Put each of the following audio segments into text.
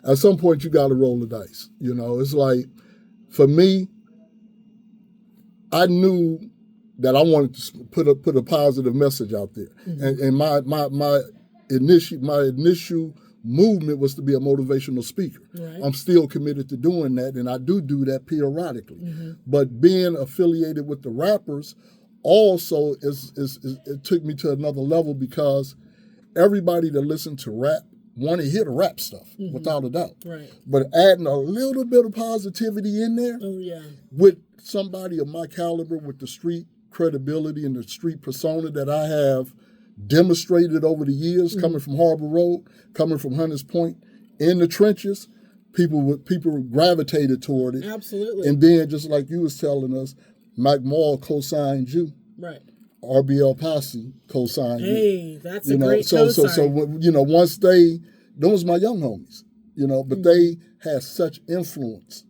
at some point you got to roll the dice. You know, it's like, for me, I knew that I wanted to put a positive message out there, and my initial movement was to be a motivational speaker. Right. I'm still committed to doing that, and I do that periodically. But being affiliated with the rappers also it took me to another level, because everybody that listened to rap want to hear the rap stuff, without a doubt. Right. But adding a little bit of positivity in there with somebody of my caliber, with the street credibility and the street persona that I have demonstrated over the years, coming from Harbor Road, coming from Hunters Point, in the trenches, people gravitated toward it. Absolutely. And then, just like you was telling us, Mac Mall co-signed you. Right. RBL Posse co-signed you. Hey, that's a great so co-sign. once those my young homies, but they had such influence.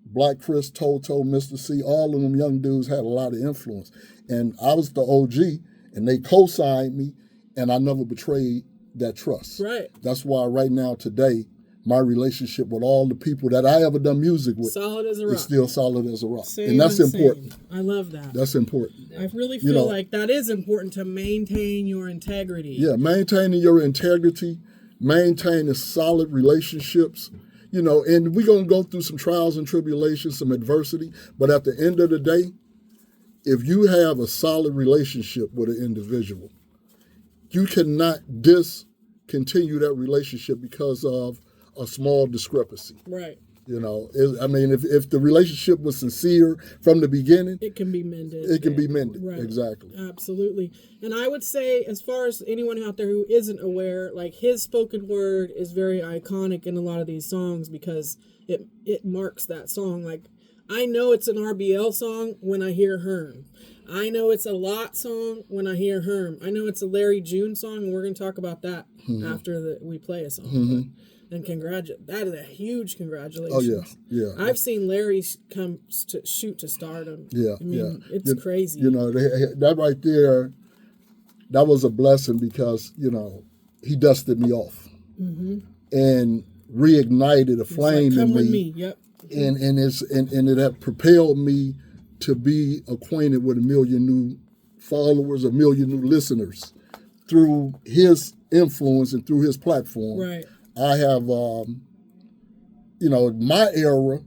Black Chris, Toto, Mr. C, all of them young dudes had a lot of influence. And I was the OG, and they co-signed me, and I never betrayed that trust. Right. That's why right now, today, my relationship with all the people that I ever done music with solid as a rock. is still solid as a rock. Same and that's important. I love that. That's important. I really feel like that is important, to maintain your integrity. Yeah, maintaining your integrity, maintaining solid relationships, and we're going to go through some trials and tribulations, some adversity, but at the end of the day, if you have a solid relationship with an individual, you cannot discontinue that relationship because of a small discrepancy. Right. If the relationship was sincere from the beginning, it can be mended. It can be mended. Right. Exactly. Absolutely. And I would say, as far as anyone out there who isn't aware, like, his spoken word is very iconic in a lot of these songs, because it marks that song. Like, I know it's an RBL song when I hear Herm. I know it's a Lot song when I hear Herm. I know it's a Larry June song, and we're going to talk about that after we play a song. And that is a huge congratulations. Oh, yeah. I've seen Larry come to shoot to stardom. Yeah, it's crazy. That right there, that was a blessing, because, he dusted me off and reignited a flame come in with me. Me. Yep. And it had propelled me to be acquainted with 1 million new followers, 1 million new listeners through his influence and through his platform. Right. I have, my era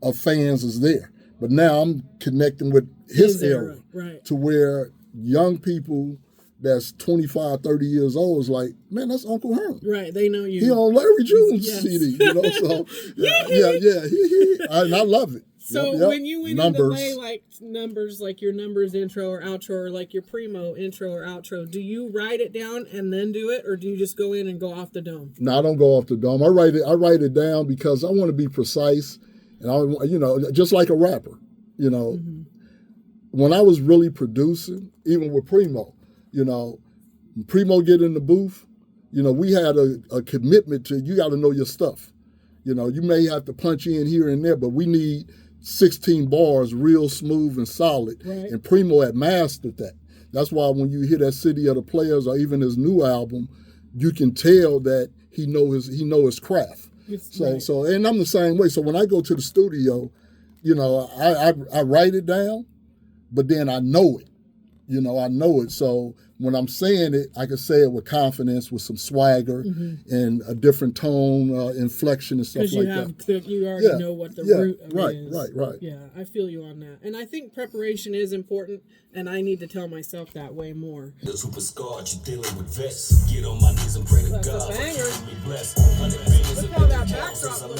of fans is there. But now I'm connecting with his era. Right. To where young people that's 25, 30 years old is like, man, that's Uncle Herm. Right, they know you. He on Larry June's Yes. CD, so yeah. And I love it. So when you went in to lay like numbers, like your numbers intro or outro, or like your primo intro or outro, do you write it down and then do it, or do you just go in and go off the dome? No, I don't go off the dome. I write it down because I want to be precise, and just like a rapper. When I was really producing, even with Primo, Primo get in the booth, we had a commitment to, you got to know your stuff. You may have to punch in here and there, but we need 16 bars, real smooth and solid. Right. And Primo had mastered that. That's why when you hear that City of the Players or even his new album, you can tell that he know his craft. So and I'm the same way. So when I go to the studio, I write it down, but then I know it. I know it. So when I'm saying it, I can say it with confidence, with some swagger and a different tone, inflection and stuff like that. Because you already know what the root of it is. Right. Yeah, I feel you on that. And I think preparation is important, and I need to tell myself that way more. Those who scarred, you dealing with vests. Get on my knees and pray to That's God. a banger. Be blessed. 100 billions Look of how that billions backdrop I'm looks